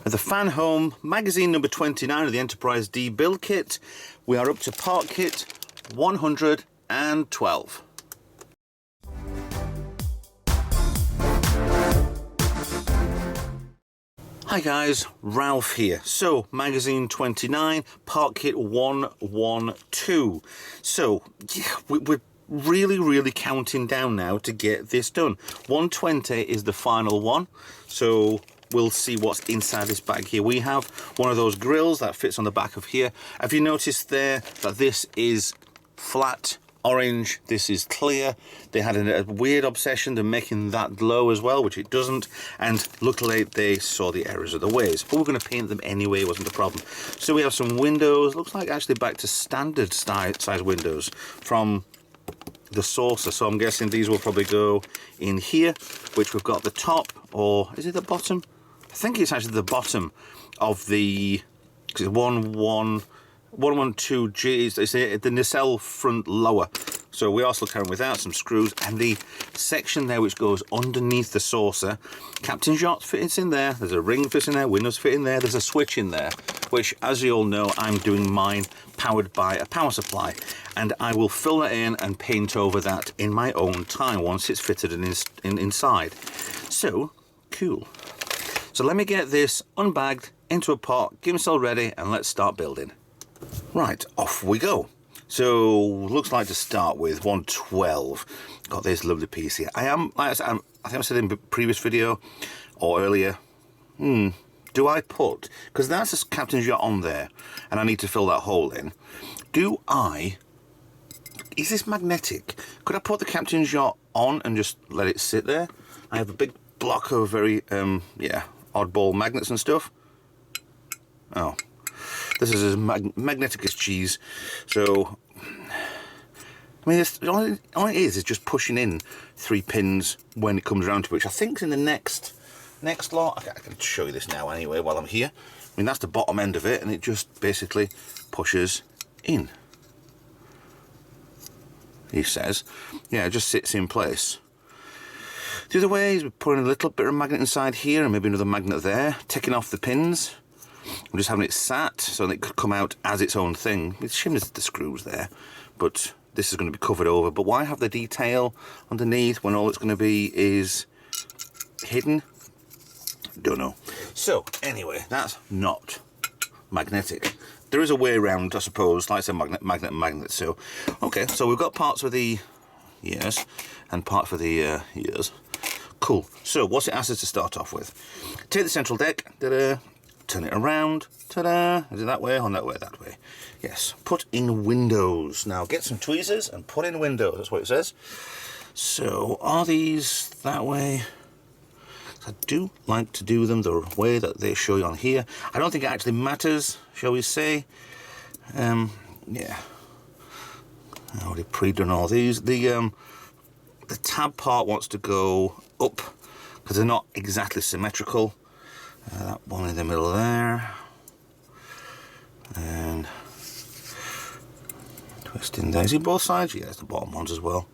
With the Fanhome magazine number 29 of the Enterprise D build kit, we are up to part kit 112. Hi guys, Ralph here. So, magazine 29, part kit 112. So, yeah, we're really counting down now to get this done. 120 is the final one, so we'll see what's inside this bag here. We have one of those grills that fits on the back of here. Have you noticed there that this is flat orange, this is clear? They had a weird obsession to making that glow as well, which it doesn't, and luckily they saw the errors of the ways, but we're going to paint them anyway, it wasn't a problem. So we have some windows, looks like actually back to standard size windows from the saucer, so I'm guessing these will probably go in here, which we've got the top, or is it the bottom? I think it's actually the bottom of the 112G, it's the nacelle front lower. So we are still carrying without some screws, and the section there which goes underneath the saucer, Captain's yacht fits in there, there's a ring fits in there, windows fit in there, there's a switch in there, which as you all know I'm doing mine powered by a power supply, and I will fill that in and paint over that in my own time once it's fitted inside. So cool. So let me get this unbagged into a pot, get myself ready, and let's start building. Right, off we go. So looks like to start with 112. Got this lovely piece here. I think I said in the previous video or earlier, do I put, because that's a Captain's yacht on there and I need to fill that hole in, is this magnetic? Could I put the Captain's yacht on and just let it sit there? I have a big block of very oddball magnets and stuff. Oh, this is as magnetic as cheese. So I mean, all it is just pushing in 3 pins when it comes around to it, which I think is in the next lot. I can show you this now anyway while I'm here. I mean, that's the bottom end of it, and it just basically pushes in. He says, yeah, it just sits in place. The other way is we're putting a little bit of magnet inside here and maybe another magnet there, taking off the pins. I'm just having it sat so that it could come out as its own thing. It's a shame there's the screws there, but this is going to be covered over. But why have the detail underneath when all it's going to be is hidden? Don't know. So anyway, that's not magnetic. There is a way around, I suppose, like I said, magnet. So okay, so we've got parts for the ears and part for the ears. Cool. So what's it asked us to start off with? Take the central deck, turn it around, ta-da! Is it that way or that way? That way. Yes. Put in windows. Now get some tweezers and put in windows. That's what it says. So are these that way? I do like to do them the way that they show you on here. I don't think it actually matters, shall we say. Yeah. I already pre-done all these. The tab part wants to go up because they're not exactly symmetrical. That one in the middle there, and twisting there. Is it both sides? Yes, the bottom ones as well.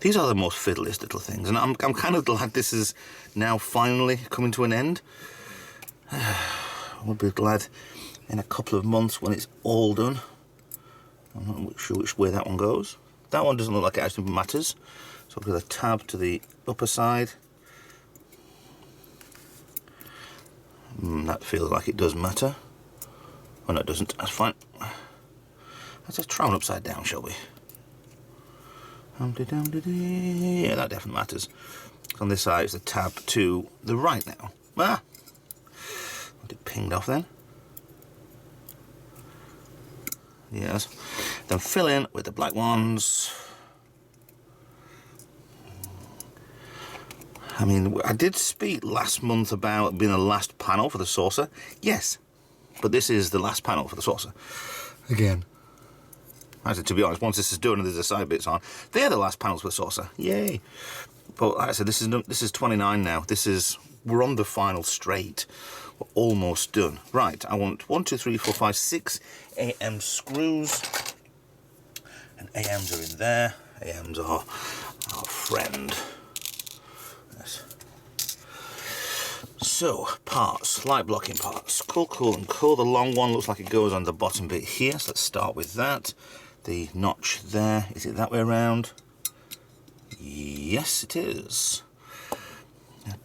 These are the most fiddliest little things, and I'm kind of glad this is now finally coming to an end. I'll be glad in a couple of months when it's all done. I'm not sure which way that one goes. That one doesn't look like it actually matters. So I'll put a tab to the upper side. That feels like it does matter. Oh no, it doesn't. That's fine. Let's just try one upside down, shall we? Yeah, that definitely matters. On this side, it's the tab to the right now. Got it pinged off then. Yes. Then fill in with the black ones. I mean, I did speak last month about being the last panel for the saucer. Yes, but this is the last panel for the saucer. Again. Actually, to be honest, once this is done and there's the side bits on, they're the last panels for the saucer. Yay! But like I said, this is 29 now. We're on the final straight. We're almost done. Right, I want 1, 2, 3, 4, 5, 6 AM screws. And AMs are in there. AMs are our friend. so parts, light blocking parts. Cool, cool, and cool. The long one looks like it goes on the bottom bit here, so let's start with that. The notch there, is it that way around? Yes, it is.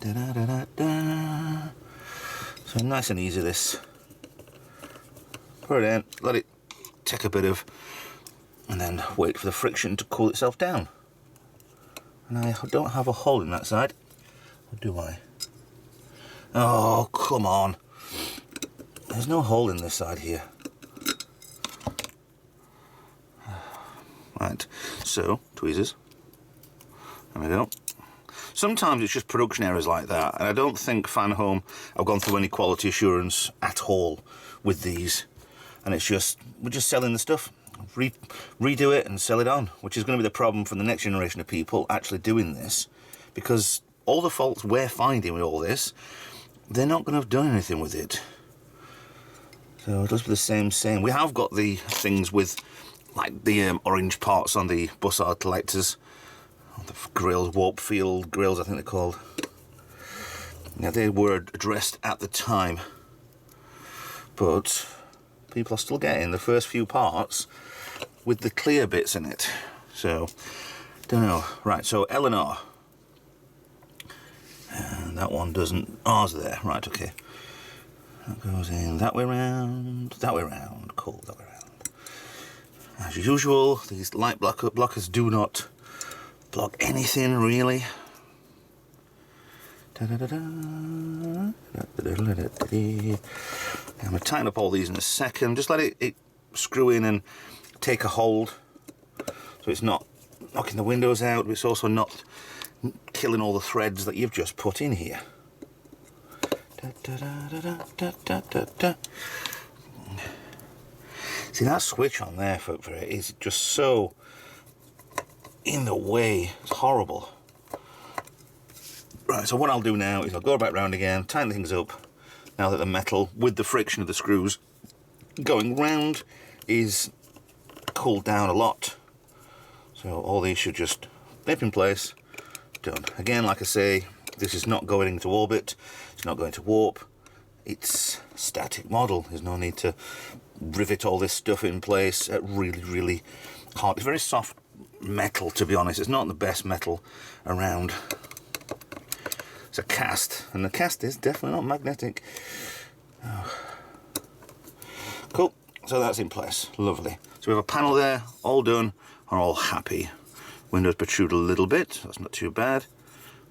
Da, da, da, da, da. So nice and easy this. Put it in, let it take a bit of, and then wait for the friction to cool itself down. And I don't have a hole in that side, or do I? Oh, come on. There's no hole in this side here. Right, so, tweezers. There we go. Sometimes it's just production errors like that, and I don't think Fanhome have gone through any quality assurance at all with these. And it's just, we're just selling the stuff. Redo it and sell it on, which is going to be the problem for the next generation of people actually doing this, because all the faults we're finding with all this, they're not going to have done anything with it. So it'll just be the same. We have got the things with like the orange parts on the bussard collectors, the grills, warp field grills I think they're called. Now they were addressed at the time, but people are still getting the first few parts with the clear bits in it. So, don't know. Right, so L and R. And that one doesn't, R's there. Right, okay. That goes in that way round, cool, that way round. As usual, these light blockers do not block anything really. I'm going to tighten up all these in a second. Just let it screw in and take a hold, so it's not knocking the windows out, but it's also not killing all the threads that you've just put in here. See, that switch on there for it is just so in the way. It's horrible. Right, so what I'll do now is I'll go back round again, tighten things up, now that the metal, with the friction of the screws going round, is cooled down a lot. So all these should just nip in place, done. Again, like I say, this is not going into orbit, it's not going to warp, it's a static model. There's no need to rivet all this stuff in place. Really hard. It's very soft metal, to be honest. It's not the best metal around. It's a cast, and the cast is definitely not magnetic. Oh. Cool, so that's in place, lovely. So we have a panel there, all done, and all happy. Windows protrude a little bit, so that's not too bad.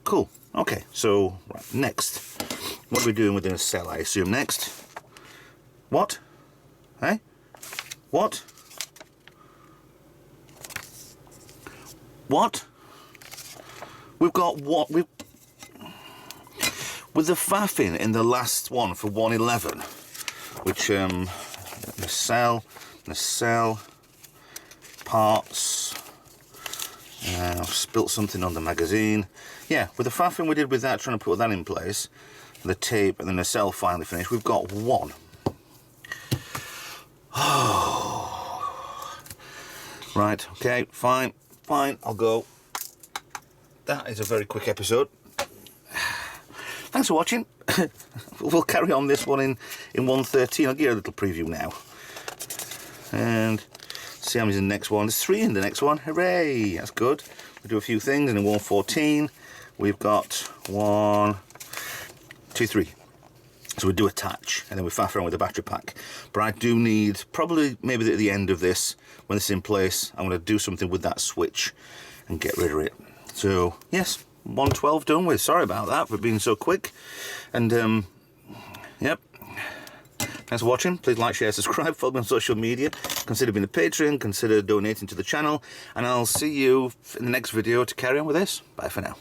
Cool, okay, so right, next. What are we doing within a cell, I assume, next? What? Hey? What? What? We've got what? We've... With the faffing in the last one for 111, which, the cell, parts, I've spilt something on the magazine. Yeah, with the faffing we did with that, trying to put that in place, the tape, and then the cell finally finished, we've got one. Oh. Right, okay, fine, I'll go. That is a very quick episode. Thanks for watching. We'll carry on this one in 113. I'll give you a little preview now. And see how many's in the next one. There's 3 in the next one. Hooray! That's good. We'll do a few things. And in 114, we've got 1, 2, 3. So we do attach, and then we faff around with the battery pack. But I do need, probably maybe at the end of this, when it's in place, I'm going to do something with that switch and get rid of it. So, yes. 112 done with. Sorry about that for being so quick. And yep, thanks for watching. Please like, share, subscribe, follow me on social media, consider being a patron, consider donating to the channel, and I'll see you in the next video to carry on with this. Bye for now.